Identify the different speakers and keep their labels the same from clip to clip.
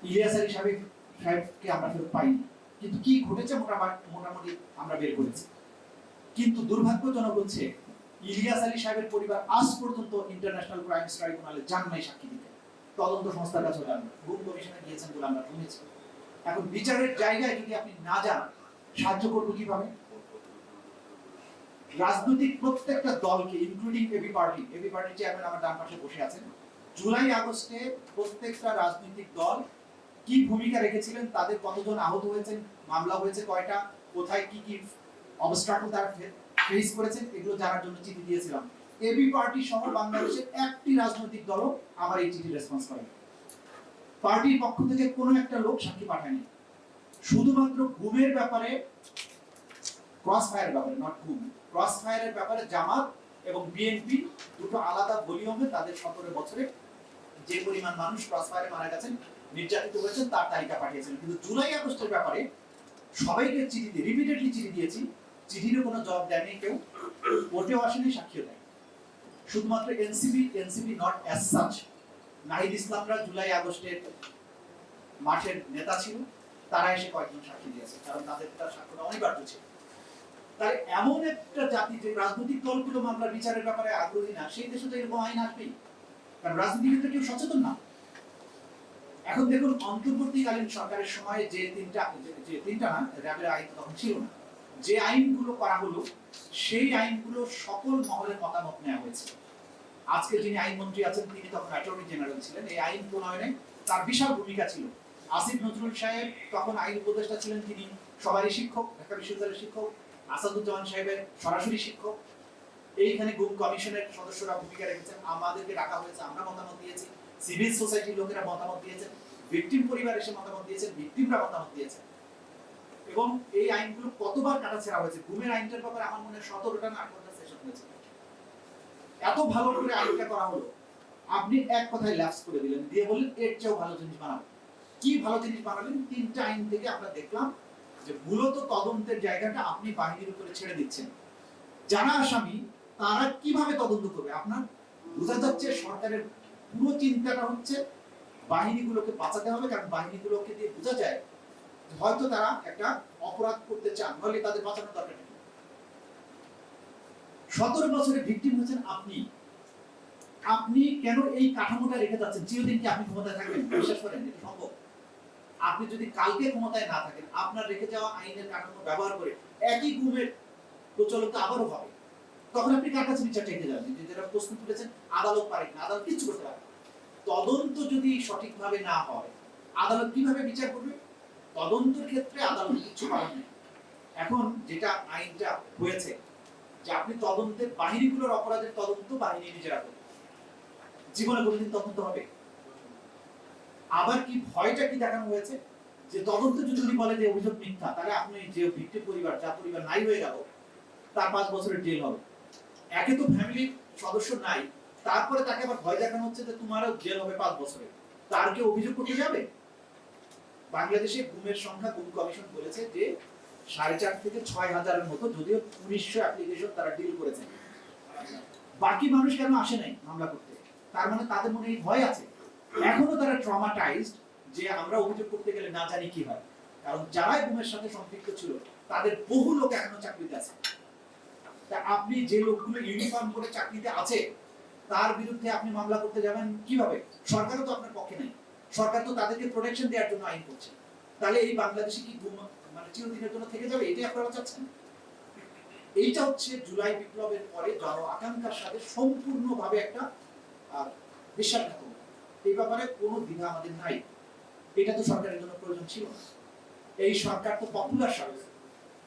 Speaker 1: ইলিয়াস আলী সাহেবকে আমরা ফেরত পাইনি, কিন্তু কি ঘটেছে মোটামুটি আমরা বের করেছি। কিন্তু দুর্ভাগ্যজনক হচ্ছে ইলিয়াস আলী সাহেবের পরিবার আজ পর্যন্ত ইন্টারন্যাশনাল ক্রাইমস ট্রাইব্যুনালে যান নাই সাক্ষী দিতে, তদন্ত সংস্থার কাছে যান, গুম কমিশনে গিয়েছেন বলে আমরা শুনেছি। এখন বিচারের জায়গায় যদি আপনি না যান, সাহায্য করবো কিভাবে? রাজনৈতিক প্রত্যেকটা দলকে, ইনক্লুডিং এবি পার্টির চেয়ারম্যান আমার ডান পাশে বসে আছেন, জুলাই আগস্টে প্রত্যেকটা রাজনৈতিক দল কি ভূমিকা রেখেছিলেন, তাদের কতজন আহত হয়েছেন, মামলা হয়েছে কয়টা, কোথায় কি কি অবস্ট্রাকল তারা ফেস করেছেন, এগুলো জানার জন্য চিঠি দিয়েছিলাম। এবি পার্টি সহ বাংলাদেশের একটি রাজনৈতিক দলও আমার এই চিঠি রেসপন্স করেনি। পার্টির পক্ষ থেকে কোনো একটা লোক সাক্ষী পাঠায়নি। শুধুমাত্র গুমের ব্যাপারে, ক্রস ফায়ারের ব্যাপারে, নট গুম, ক্রস ফায়ারের ব্যাপারে জামাত এবং বিএনপি দুটো আলাদা ভলিউমে তাদের 17 বছরে যে পরিমাণ মানুষ ক্রস ফায়ারে মারা গেছেন, নির্যাতিত হয়েছেন, তার তালিকা পাঠিয়েছেন। কিন্তু জুলাই আগস্টের ব্যাপারে সবাইকে চিঠি দিয়ে, রিপিটেডলি চিঠি দিয়েছি, চিঠিরও কোনো জবাব দেয়নি কেউ, কোর্টেও আসেনি, সাক্ষীও দেয়। শুধুমাত্র NCP not as such, Nahid ইসলামরা জুলাই আগস্টের মাঠের নেতা ছিল, তারা এসে কয়েকজন সাক্ষী দিয়েছে, কারণ তাদের তার সাক্ষ্যটা অনিবার্য ছিল। তাই এমন একটা জাতি যে রাজনৈতিক দলগুলো মামলার বিচারের ব্যাপারে আগ্রহী না, সেই দেশে তো এরকম আইন আসবেই, কারণ রাজনীতিবিদরা কেউ সচেতন না। এখন দেখুন, অন্তর্বর্তীকালীন সরকারের সময় যে তিনটা না, র্যাবের আইন তখন ছিল না, যে আইনগুলো করা হলো সেই আইনগুলো সকল মহলের মতামত নেওয়া হয়েছে। আজকে যিনি আইনমন্ত্রী আছেন তিনি তখন অ্যাটর্নি জেনারেল ছিলেন, এই আইন প্রণয়নে তার বিশাল ভূমিকা ছিল। আসিফ নজরুল সাহেব তখন আইন উপদেষ্টা ছিলেন, তিনি সবারই শিক্ষক, ঢাকা বিশ্ববিদ্যালয়ের শিক্ষক। আসাদুজ্জামান সাহেবের সরাসরি শিক্ষক। এইখানে গুম কমিশনের সদস্যরা ভূমিকা রেখেছেন, আমাদেরকে ডাকা হয়েছে, আমরা মতামত দিয়েছি, সিভিল সোসাইটির লোকেরা মতামত দিয়েছেন, ভিকটিম পরিবার এসে মতামত দিয়েছেন, ভিকটিমরা মতামত দিয়েছেন। এবং এই আইনগুলো কতবার কাটাছেড়া হয়েছে। গুমের আইনটার ব্যাপারে আমার মনে হয় 17টা না 18টা সেশন হয়েছে। এত ভালো করে আইনটা করা হলো, আপনি এক কথায় ল্যাপস করে দিলেন, দিয়ে বললেন এর চেয়েও ভালো জিনিস বানাবো। কি ভালো জিনিস বানালেন? 3টা আইন থেকে আমরা দেখলাম যে মূলত তদন্তের জায়গাটা আপনি বাহিনীর উপরে ছেড়ে দিচ্ছেন। যারা আসামি তারা কিভাবে তদন্ত করবে? আপনার বোঝা যাচ্ছে সরকারের পুরো চিন্তাটা হচ্ছে বাহিনীগুলোকে বাঁচাতে হবে, কারণ বাহিনীগুলোকে দিয়ে বোঝা যায় হয়তো তারা একটা অপরাধ করতে চান, নইলে তাদের বাঁচানোর দরকার নেই। 17 বছরে ভিকটিম হচ্ছেন আপনি। আপনি কেন এই কাঠামোটা রেখে যাচ্ছেন? চিরদিন কি আপনি ক্ষমতায় থাকবেন? বিশ্বাস করেন এটা সম্ভব? আপনি যদি কালকে ক্ষমতায় না থাকেন, আপনার রেখে যাওয়া আইনের কাঠামো ব্যবহার করে একই গুমের প্রচলিত আবারও হবে, তখন আপনি কার কাছে বিচার চাইতে যাবেন? যে যারা প্রশ্ন তুলেছেন আদালত পারে না, আদালত কিছু করতে পারে না। তদন্ত যদি সঠিকভাবে না হয়, আদালত কিভাবে বিচার করবে? তদন্তের ক্ষেত্রে আদালত কিছু পারেন না। এখন যেটা আইনটা হয়েছে যে আপনি তদন্তের বাহিনীগুলোর অপরাধের তদন্ত বাহিনী নিজেরা করবে, জীবনে কোনোদিন তদন্ত হবে? আবার কি ভয়টা কি দেখানো হয়েছে যে তদন্ত যদি বলে যে অভিযোগ মিথ্যা, তাহলে আপনি যে ভিকটিম পরিবার, যা পরিবার নাই হয়ে গেল, তার 5 বছরের জেল হবে। একে তো ফ্যামিলির সদস্য নাই, তারপরে তাকে আবার ভয় দেখানো হচ্ছে যে তোমারও জেল হবে 5 বছরে। তার কি অভিযোগ করতে যাবে? বাংলাদেশে গুমের সংখ্যা, গুম কমিশন বলেছে যে 4.5 থেকে 6,000-এর মতো, যদিও 1900 অ্যাপ্লিকেশন তারা ডিল করেছে। বাকি মানুষ কেন আসে নাই মামলা করতে? তার মানে তাদের মনে এই ভয় আছে, এখনো তারা ট্রমাটাইজড যে আমরা অভিযোগ করতে গেলে না জানি কি হয়। কারণ যারা গুমের সাথে সম্পৃক্ত ছিল তাদের বহু লোক এখনো চাকরিতে আছে। তা আপনি যে লোকগুলো ইউনিফর্ম পরে চাকরিতে আছে তার বিরুদ্ধে আপনি মামলা করতে যাবেন কিভাবে? সরকারও তো আপনার পক্ষে নেই, সরকার তো তাদেরকে প্রোটেকশন দেওয়ার জন্য আইন করছে। তাহলে এই বাংলাদেশে কি গুম মানে চিরদিনের জন্য থেকে যাবে? এটাই আপনারা চাচ্ছেন? এইটা হচ্ছে জুলাই বিপ্লবের পরে জন আকাঙ্ক্ষার সাথে সম্পূর্ণভাবে একটা বিশ্বাসঘাতকতা। এই ব্যাপারে কোনো দ্বিধা আমাদের নাই। এটা তো সরকারের জন্য প্রয়োজন ছিল না। এই সরকার তো পপুলার সরকার,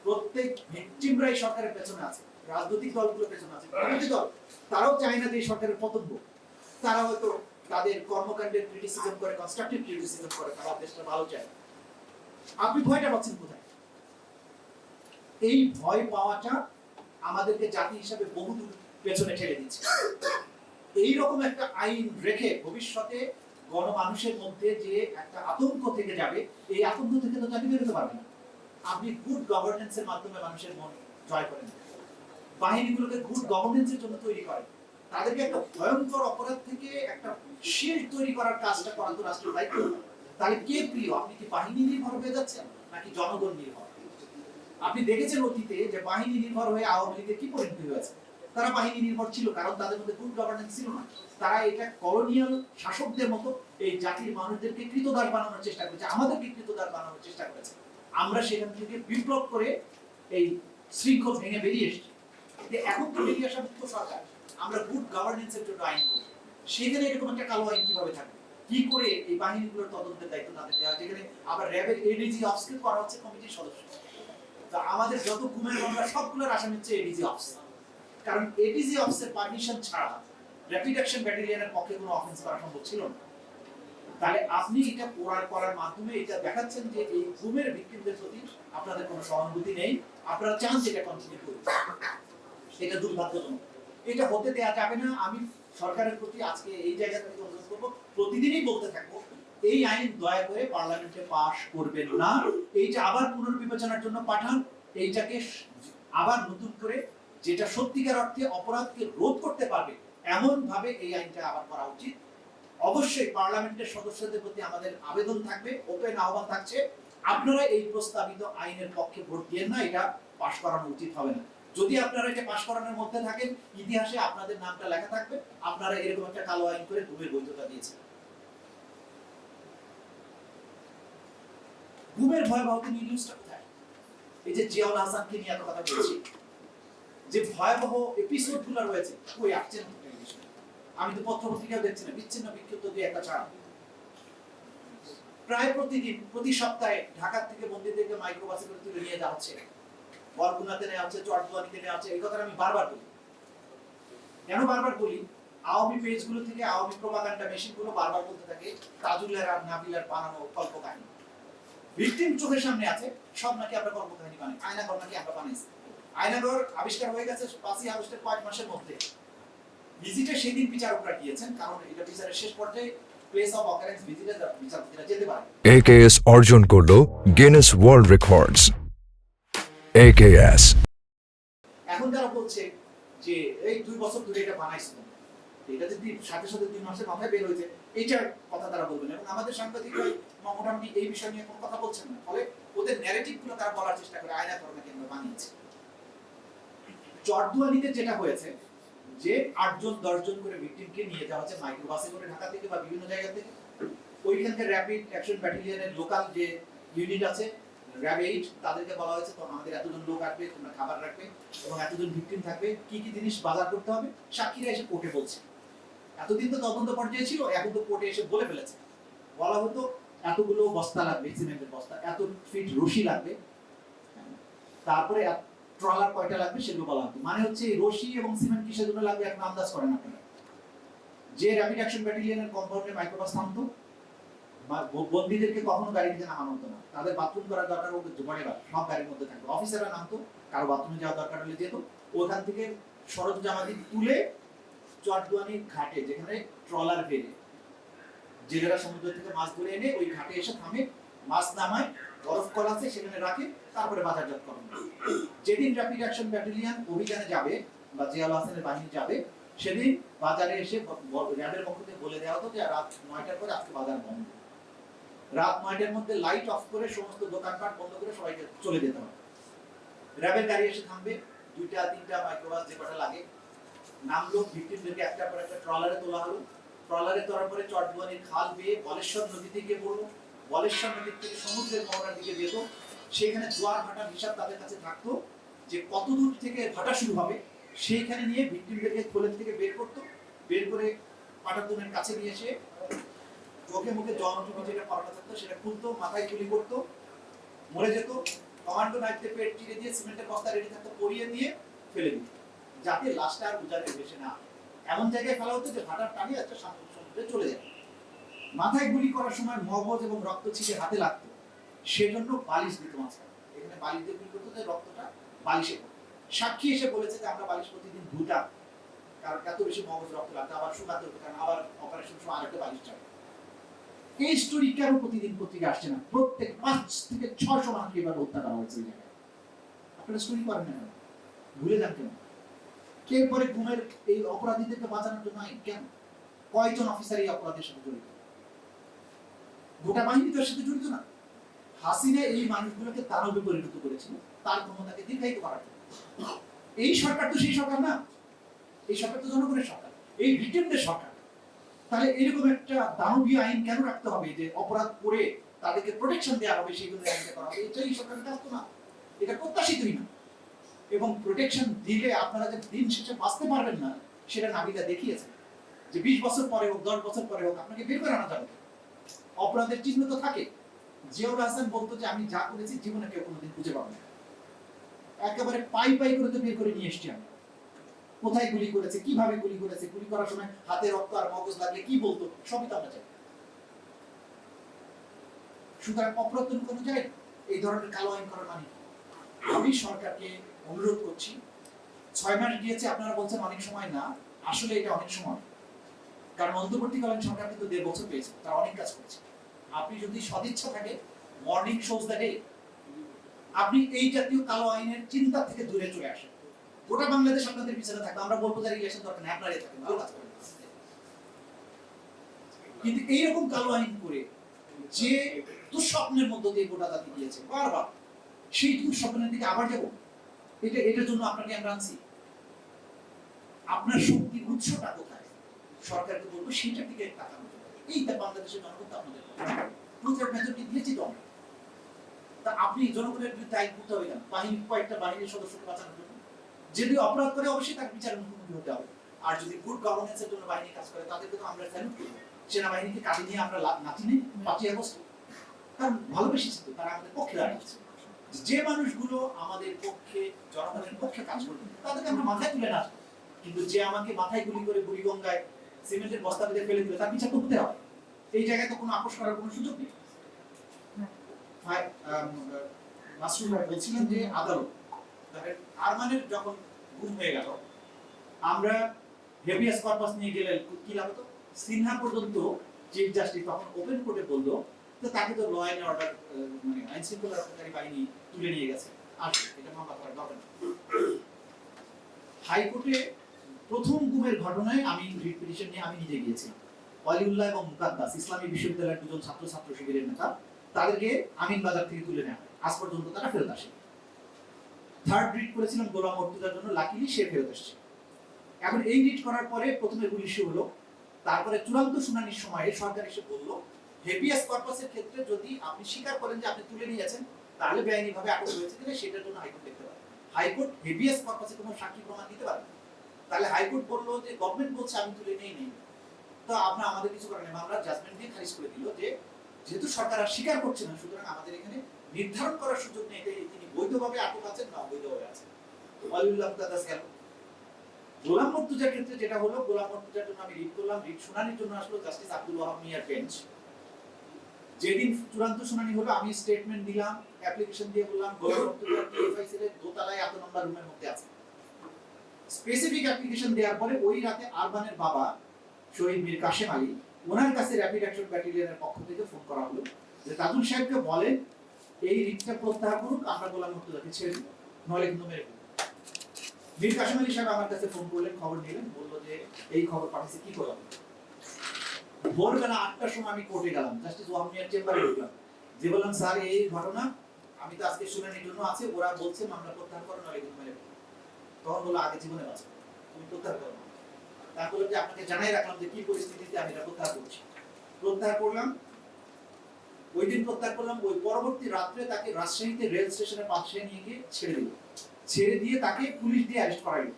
Speaker 1: প্রত্যেক ভিকটিমরা এই সরকারের পেছনে আছে, রাজনৈতিক দলগুলোর পেছনে আছে, বিরোধী দল তারাও চায় না যে এই সরকারের পতন হোক। তারা হয়তো তাদের কর্মকাণ্ডের ক্রিটিসিজম করে, কনস্ট্রাকটিভ ক্রিটিসিজম করে, তারা দেশটা ভালো চায়। আপনি ভয়টা পাচ্ছেন কোথায়? এই ভয় পাওয়াটা আমাদেরকে জাতি হিসাবে বহুদূর পেছনে ঠেলে দিচ্ছে। এইরকম একটা আইন রেখে ভবিষ্যতে গণমানুষের মধ্যে যে একটা আতঙ্ক থেকে যাবে, এই আতঙ্ক থেকে তো জাতি বেরোতে পারবে না। আপনি গুড গভর্নেন্সের মাধ্যমে মানুষের মন জয় করেন, বাহিনীগুলোকে গুড গভর্নেন্সের জন্য তৈরি করেন, তাদেরকে একটা ভয়ঙ্কর অপরাধ থেকে একটা শিল্ড তৈরি করার কাজটা করা তো রাষ্ট্রের দায়িত্ব। তাহলে কে প্রিয়? আপনি কি বাহিনী নির্ভর হয়ে যাচ্ছেন নাকি জনগণ নির্ভর? আপনি দেখেছেন অতীতে যে বাহিনী নির্ভর হয়ে আওয়ামী লীগের কি পরিণতি হয়েছে। তারা বাহিনী নির্ভর ছিল কারণ তাদের মধ্যে গুড গভর্নেন্স ছিল না। তারা এটা কলোনিয়াল শাসকদের মতো এই জাতির মানুষদেরকে কৃতদাস বানানোর চেষ্টা করেছে, আমাদেরকে কৃতদাস বানানোর চেষ্টা করেছে। আমরা সেখান থেকে বিপ্লব করে এই শৃঙ্খল ভেঙে বেরিয়ে এসেছি। এখন তো বেরিয়ে আসা মুক্ত সরকার, আমরা গুড গভর্নেন্সের জন্য আইন করব। সেখানে এরকম একটা কালো আইন কিভাবে থাকবে? কি করে এই বাহিনীগুলোর তদন্তের দায়িত্ব তাদের দেওয়া, যেখানে আবার র্যাবের এডিজি অফিসকে করা হচ্ছে কমিটির সদস্য। তা আমাদের যত গুমের মামলা সবগুলোর আসামি হচ্ছে এডিজি অফিস, কারণ এডিজি অফিসের পারমিশন ছাড়া র্যাপিড অ্যাকশন ব্যাটালিয়নের পক্ষে কোনো অফেন্স করা সম্ভব ছিল না। তাহলে আপনি এটা করার মাধ্যমে এটা দেখাচ্ছেন যে এই গুমের ভিক্টিমদের প্রতি আপনাদের কোনো সহানুভূতি নেই, আপনারা চান যেটা কন্টিনিউ করতে। এটা দুর্ভাগ্যজনক, এটা হতে দেওয়া যাবে না। আমি সরকারের প্রতি আজকে এই জায়গা থেকে অনুরোধ করবো, প্রতিদিনই বলতে থাকবো এই আইন দয়া করে পার্লামেন্টে পাশ করবেন না। এইটা আবার পুনর্বিবেচনার জন্য পাঠান। এইটাকে আবার নতুন করে যেটা সত্যিকার অর্থে অপরাধকে রোধ করতে পারবে এমন ভাবে এই আইনটা আবার করা উচিত। অবশ্যই পার্লামেন্টের সদস্যদের প্রতি আমাদের আবেদন থাকবে, ওপেন আহ্বান থাকছে, আপনারা এই প্রস্তাবিত আইনের পক্ষে ভোট দিয়েন না, এটা পাশ করানো উচিত হবে না। যদি আপনারা এটা পাশ করানোর মধ্যে থাকেন, ইতিহাসে আপনাদের নামটা লেখা থাকবে আপনারা এরকম একটা কালো আইন করে গুমের বৈধতা দিয়েছেন। গুমের ভয়াবহতা নিউজটা কোথায়? এই যে জিয়াউল হাসানকে নিয়ে এত কথা বলছি, যে ভয়াবহ এপিসোড গুলো রয়েছে, কই আসছেন? আমি তো পত্র পত্রিকাও দেখছি না, বিচ্ছিন্ন বিক্ষিপ্ত দিয়ে একটা ছাড়া। প্রায় প্রতিদিন, প্রতি সপ্তাহে ঢাকা থেকে বন্দীদেরকে মাইক্রোবাসে করে তুলে নিয়ে যাওয়া হচ্ছে, বরগুনাতে নেওয়া হচ্ছে, চট্টগ্রামে নেওয়া হচ্ছে। এই কথাটা আমি বারবার বলি। কেন বারবার বলি? আওয়ামী পেজগুলো থেকে আওয়ামী প্রোপাগান্ডা মেশিনগুলো বারবার বলতে থাকে তাজুলের আর নাবিলার বানানো কল্পকাহিনী। ভিকটিম চোখের সামনে আছে, সব নাকি আমরা কল্পকাহিনী বানাই। আয়নাঘর নাকি আমরা বানাইছি। আয়নাঘর আবিষ্কার হয়ে গেছে 5ই আগস্টের কয়েক মাসের মধ্যে। ভিজিটে সেদিন বিচারকরা গিয়েছেন, কারণ এটা বিচারের শেষ পর্যায়ে প্লেস অফ অকারেন্স ভিজিটে বিচারকরা যেতে পারে।
Speaker 2: AKS অর্জন করলো গিনেস ওয়ার্ল্ড রেকর্ডস। AKS
Speaker 1: এখন তারা বলছে যে এই 2 বছর ধরে এটা বানাইছিল, এটা যদি সাথে সাথে 2 মাসের মাথায় বের হয়েছে, এইটার কথা তারা বলবেন। এবং আমাদের সাংবাদিকরা মোটামুটি এই বিষয় নিয়ে কোনো কথা বলছেন না। ফলে ওদের ন্যারেটিভগুলো তারা বলার চেষ্টা করে আয়নাঘর নাকি আমরা বানিয়েছি। চরদুয়ালিতে যেটা হয়েছে, যে 8 জন 10 জন করে ভিকটিমকে নিয়ে যাওয়া হচ্ছে মাইক্রোবাসে করে ঢাকা থেকে বা বিভিন্ন জায়গা থেকে। ওইখানকার র্যাপিড অ্যাকশন ব্যাটালিয়নের লোকাল যে ইউনিট আছে র্যাব 8, তাদেরকে বলা হয়েছে তো আমাদের এতজন লোক আসবে, তোমরা খাবার রাখবে এবং এতজন ভিকটিম থাকবে, কি কি জিনিস বাজার করতে হবে সাক্ষীরা এসে কোর্টে বলছে। এতদিন তো তদন্ত পর্যায়ে ছিল, এখন তো কোর্টে এসে বলে ফেলেছে। বলা হতো এতগুলো বস্তা লাগবে, সিমেন্টের বস্তা, এত ফিট রশি লাগবে, তারপরে ট্রলার কয়টা লাগবে সেগুলো বলা হতো। মানে হচ্ছে রশি এবং সিমেন্ট কিসের জন্য লাগবে এখন আন্দাজ করেন আপনারা। যে র্যাপিড অ্যাকশন ব্যাটালিয়নের কম্পাউন্ডে মাইক্রোবাস থামতো, বন্দীদেরকে কখনো গাড়ি থেকে নামানো হতো না। তাদের বাথরুম করার দরকার হলে জোগাড়েবার সব গাড়ির মধ্যে থাকতো। অফিসাররা নামতো, কারো বাথরুমে যাওয়ার দরকার হলে যেত, ওখান থেকে সরঞ্জামাদি তুলে চটদুয়ানির ঘাটে, যেখানে ট্রলার বেড়ে জেলেরা সমুদ্র থেকে মাছ ধরে এনে ওই ঘাটে এসে থামে, মাছ নামায়, বরফ কল আছে সেখানে রাখে, তারপরে বাজারজাত করেন। যেদিন র্যাপিড অ্যাকশন ব্যাটালিয়ন অভিযানে যাবে বা জিয়াউল হাসানের বাহিনী যাবে, সেদিন বাজারে এসে র্যাবের পক্ষ থেকে বলে দেওয়া হতো যে রাত 9টার পরে আজকে বাজার বন্ধ। রাত 9টার মধ্যে লাইট অফ করে সমস্ত দোকানপাট বন্ধ করে সবাইকে চলে যেতে হবে। র্যাবের গাড়ি এসে থামবে, 2টা 3টা মাইক্রোবাস যে কটা লাগে নামলো, ভিকটিমদেরকে একটা পর একটা ট্রলারে তোলা হলো। ট্রলারে তোলার পরে চটদুয়ানির খাল বেয়ে বলেশ্বর নদীতে গিয়ে পড়লো। বলেশ্বর নদীর থেকে সমুদ্রের মোহনার দিকে যেত। সেখানে জোয়ার ভাটার হিসাব তাদের কাছে থাকতো, যে কত দূর থেকে ভাটা শুরু হবে সেইখানে নিয়ে ভিকটিমদেরকে কোলের থেকে বের করতো। বের করে পাটাতনের কাছে নিয়ে এসে চোখে মুখে জনটুপি যেটা পরানো থাকতো সেটা খুলতো, মাথায় গুলি করতো, মরে যেত। কমান্ডো নাইটে পেট চিরে দিয়ে সিমেন্টের বস্তা রেডি থাকতো, পরিয়ে দিয়ে ফেলে দিত, যাতে লাশটা আর উজানে ভেসে না। এমন জায়গায় ফেলা হতো যে ভাটার টানে একটা সমুদ্রে চলে যায়। মাথায় গুলি করার সময় মগজ এবং রক্ত ছিটে হাতে লাগতো, সেজন্য বালিশ দিত মাঝখানে। এখানে বালিশ দিয়ে গুলি করতো যে রক্তটা বালিশে পড়তো। সাক্ষী এসে বলেছে যে আমরা বালিশ প্রতিদিন ধুতাম, কারণ এত বেশি মগজ রক্ত লাগতো, আবার শুকাতে হতো, কারণ আবার অপারেশন সময় আরেকটা বালিশ চাই। এই স্টোরি কেন প্রতিদিন পত্রিকা আসছে না? প্রত্যেক 5 থেকে 600 মানুষকে এবার হত্যা করা হয়েছে এই জায়গায়। আপনারা স্টোরি করেন না কেন? ভুলে যান কেন? এরপরে গুমের এই অপরাধীদেরকে বাঁচানোর জন্য আইন কেন? কয়জন অফিসার এই অপরাধের সাথে জড়িত? গোটা বাহিনী তো এর সাথে জড়িত না। হাসিনা এই মানুষগুলোকে দানবে পরিণত করেছিল তার ক্ষমতাকে দীর্ঘায়িত করার জন্য। এই সরকার তো সেই সরকার না, এই সরকার তো জনগণের সরকার, এই ভিক্টিমদের সরকার। তাহলে এরকম একটা দানবীয় আইন কেন রাখতে হবে যে অপরাধ করে তাদেরকে প্রোটেকশন দেওয়া হবে, সেইগুলো আইনটা করা হবে? এটা এই সরকারের কাজ তো না, এটা প্রত্যাশিতই না। এবং প্রোটেকশন দিলে আপনারা যে দিন শেষে বাঁচতে পারবেন না সেটা নাবিলা দেখিয়েছে, যে 20 বছর পরে হোক 10 বছর পরে হোক আপনাকে বের করে আনা যাবে। অপরাধের চিহ্ন তো থাকে। জিয়াউল হাসান বলতো যে আমি যা করেছি জীবনে কেউ কোনোদিন খুঁজে পাবে না। একেবারে পাই পাই করে তো বের করে নিয়ে এসছি আমি। কোথায় গুলি করেছে, কিভাবে গুলি করেছে, গুলি করার সময় হাতে রক্ত আর মগজ লাগলে কি বলতো, সবই তো আমরা জানি। সুতরাং অপরাধ কোনো যায় এই ধরনের কালো আইন করার মানে। আমি সরকারকে অনুরোধ করছি, 6 মাস গিয়েছে আপনারা বলছেন অনেক সময় না, আসলে এটা অনেক সময়। কারণ অন্তর্বর্তীকালীন সরকার কিন্তু 1.5 বছর পেয়েছে, তারা অনেক কাজ করেছে। আপনি যদি সদিচ্ছা থাকে, মর্নিং শোজ দেখে আপনি এই জাতীয় কালো আইনের চিন্তা থেকে দূরে চলে আসেন। গোটা বাংলাদেশ আপনাদের পিছনে থাকবে, আমরা বলবো যে রিলেশন দরকার নেই, আপনারাই থাকেন, ভালো কাজ করেন। কিন্তু এইরকম কালো আইন করে যে দুঃস্বপ্নের মধ্য দিয়ে গোটা জাতি গিয়েছে বারবার, সেই দুঃস্বপ্নের দিকে আবার যাব, এটার জন্য আপনাকে আমরা আনছি। আপনার শক্তির উৎসটা কোথায় সরকারকে বলবো সেটার দিকে তাকানো। এইটা বাংলাদেশের জনগণ আপনাদের প্রচার মেজরিটি দিয়েছি তো আমরা। তা আপনি জনগণের বিরুদ্ধে আইন করতে হবে কেন? বাহিনী কয়েকটা বাহিনীর সদস্যকে বাঁচানোর জন্য। যদি অপরাধ করে অবশ্যই তার বিচারের মুখোমুখি হতে হবে। আর যদি গুড গভর্নেন্সের জন্য বাহিনী কাজ করে তাদেরকে তো আমরা স্যালুট করব। সেনাবাহিনীকে কাজে নিয়ে আমরা নাচি নেই 5 আগস্ট, কারণ ভালোবেসেছি তো, তারা আমাদের পক্ষে দাঁড়িয়েছে। যে মানুষগুলো আমাদের পক্ষে, জনগণের পক্ষে কাজ করবে তাদেরকে আমরা মাথায় তুলে নাচবো। কিন্তু যে আমাকে মাথায় গুলি করে বুড়িগঙ্গায় সিমেন্টের বস্তা বেঁধে ফেলে দিলে তার বিচার তো হতে হবে। এই জায়গায় তো কোনো আপোষ করার কোনো সুযোগ নেই। মাসুদ ভাই বলছিলেন যে আদালত আরমানের যখন গুম হয়ে গেল, আমরা হেভিয়াস কর্পাস নিয়ে গেলে কি লাভ হতো? সিনহা পর্যন্ত চিফ জাস্টিস তখন ওপেন কোর্টে বললো যে তাকে তো ল অ্যান্ড অর্ডার মানে আইন শৃঙ্খলা রক্ষাকারী বাহিনী তুলে নিয়ে গেছে, আসবে এটা মামলা করার দরকার নেই। হাইকোর্টে প্রথম গুমের ঘটনায় আমি রিট পিটিশন নিয়ে আমি নিজে গিয়েছিলাম। ওয়ালিউল্লাহ এবং মুকাদ্দাস ইসলামী বিশ্ববিদ্যালয়ের দুজন ছাত্র শিবিরের নেতা, তাদেরকে আমিন বাজার থেকে তুলে নেওয়া হয়। আজ পর্যন্ত তারা ফেরত আসে। থার্ড রিট করেছিলাম গোলাম মর্তুজার জন্য, লাকিলি সে ফেরত এসেছে। এখন এই রিট করার পরে প্রথমে পুলিশ হলো, তারপরে চূড়ান্ত শুনানির সময়ে সরকার এসে বলল হেভিয়াস কর্পাসের ক্ষেত্রে যদি আপনি স্বীকার করেন যে আপনি তুলে নিয়েছেন তাহলে বেআইনিভাবে আটক হয়েছে কিনা সেটার জন্য হাইকোর্ট দেখতে পারে। হাইকোর্ট হেভিয়াস কর্পাসে কোনো সাক্ষী প্রমাণ দিতে পারে না। তাহলে হাইকোর্ট বললো যে গভর্নমেন্ট বলছে আমি তুলে নেই, তো আমরা আমাদের কিছু করার নেই, মামলা জাজমেন্ট দিয়ে খারিজ করে দিল যে যেহেতু সরকার আর স্বীকার করছে না, সুতরাং আমাদের এখানে নির্ধারণ করার সুযোগ নেই তিনি বৈধভাবে আটক আছেন না অবৈধভাবে আছেন। ওয়ালিউল্লাহ মুকাদ্দাস গেল। গোলাম মর্তুজার ক্ষেত্রে যেটা হলো, গোলাম মর্তুজার জন্য আমি রিট করলাম, রিট শুনানির জন্য আসলো জাস্টিস আব্দুল ওয়াহাব মিয়ার বেঞ্চ। যেদিন চূড়ান্ত শুনানি হলো আমি স্টেটমেন্ট দিলাম, অ্যাপ্লিকেশন দিয়ে বললাম গোলাম মর্তুজা টিএফআই সেলের দোতলায় এত নম্বর রুমের মধ্যে আছে। স্পেসিফিক অ্যাপ্লিকেশন দেওয়ার পরে ওই রাতে আরবানের বাবা শহীদ মীর কাশেম আলী, ওনার কাছে র্যাপিড অ্যাকশন ব্যাটালিয়নের পক্ষ থেকে ফোন করা হলো যে তাজুল সাহেবকে বলেন এই রিটটা প্রত্যাহার করুন, আমরা গোলাম মর্তুজাকে ছেড়ে দিব, নইলে কিন্তু মেরে ফেলব। মীর কাশেম আলী সাহেব আমার কাছে ফোন করলেন, খবর নিলেন, বললো যে এই খবর পাঠিয়েছে, কি করলাম। ভোরবেলা 8টার সময় আমি কোর্টে গেলাম, জাস্টিস ওয়াহাব মিয়ার চেম্বারে ঢুকলাম, যে বললাম স্যার এই ঘটনা, আমি তো আজকে শুনানির জন্য আছে, ওরা বলছে মামলা প্রত্যাহার করো নইলে কিন্তু মেরে ফেলব। তখন বললো আগে জীবনে বাঁচো, তুমি প্রত্যাহার করো। তারপরে যে আপনাকে জানাই রাখলাম যে কি পরিস্থিতিতে আমি এটা প্রত্যাহার করছি। প্রত্যাহার করলাম, ওই দিন প্রত্যাহার করলাম, ওই পরবর্তী রাত্রে তাকে রাজশাহীতে রেল স্টেশনের পাশে নিয়ে গিয়ে ছেড়ে দিল। ছেড়ে দিয়ে তাকে পুলিশ দিয়ে অ্যারেস্ট করাইল।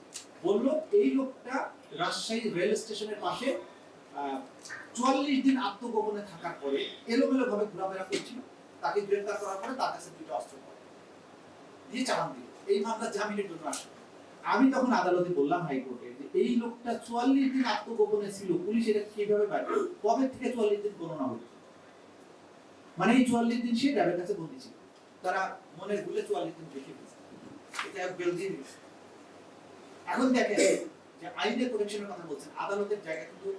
Speaker 1: বললো এই লোকটা রাজশাহী রেল স্টেশনের পাশে 44 দিন আত্মগোপনে থাকার পরে এলোমেলো ভাবে ঘোরাফেরা করছিল, তাকে গ্রেফতার করার পরে তার কাছে 2টা অস্ত্র দিয়ে চালান দিল। এই মামলা জামিনের জন্য আসে। আমি তখন আদালতে বললাম হাইকোর্টে যে এই লোকটা 44 দিন আত্মগোপনে ছিল, পুলিশ এটা কিভাবে পায়, কবে থেকে 44 দিন গণনা হলো, মানে এই 44 দিন সে র্যাবের কাছে বন্দী ছিল, তারা মনের ভুলে 44 দিন রেখে দিয়েছে, এটা বেল দিয়ে দিয়েছে। এখন দেখেন যে আইনের প্রোটেকশনের কথা বলছেন, আদালতের জায়গা কিন্তু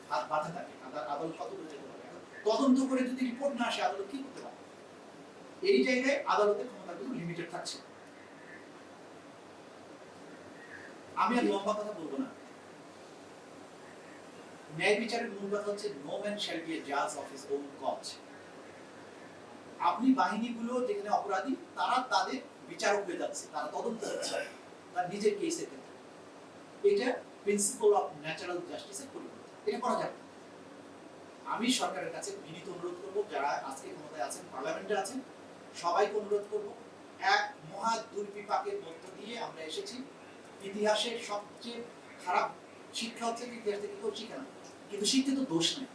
Speaker 1: হাত বাঁধা থাকে, আদালত কত করে যেতে পারে, তদন্ত করে যদি রিপোর্ট না আসে আদালত কি করতে পারে? এই জায়গায় আদালতের ক্ষমতাগুলো লিমিটেড থাকছে। আমি আর লম্বা কথা বলবো না। ন্যায় বিচারের মূল কথা হচ্ছে no man shall B A জাজ অফ হিজ ওন কজ। আপনি বাহিনীগুলো যেখানে অপরাধী তারা তাদের বিচারক হয়ে যাচ্ছে, তারা তদন্ত করছে তার নিজের কেসের ক্ষেত্রে। এটা প্রিন্সিপাল অফ ন্যাচারাল জাস্টিসের পরিবর্তন, এটা করা যাবে না। আমি সরকারের কাছে বিনীত অনুরোধ করব, যারা আজকে ক্ষমতায় আছেন, পার্লামেন্টে আছেন, সবাইকে অনুরোধ করব, এক মহা দুর্বিপাকের মধ্য দিয়ে আমরা এসেছি। ইতিহাসের সবচেয়ে খারাপ শিক্ষা হচ্ছে যে ইতিহাস থেকে কেউ শিখে না, কিন্তু শিখতে তো দোষ নেই।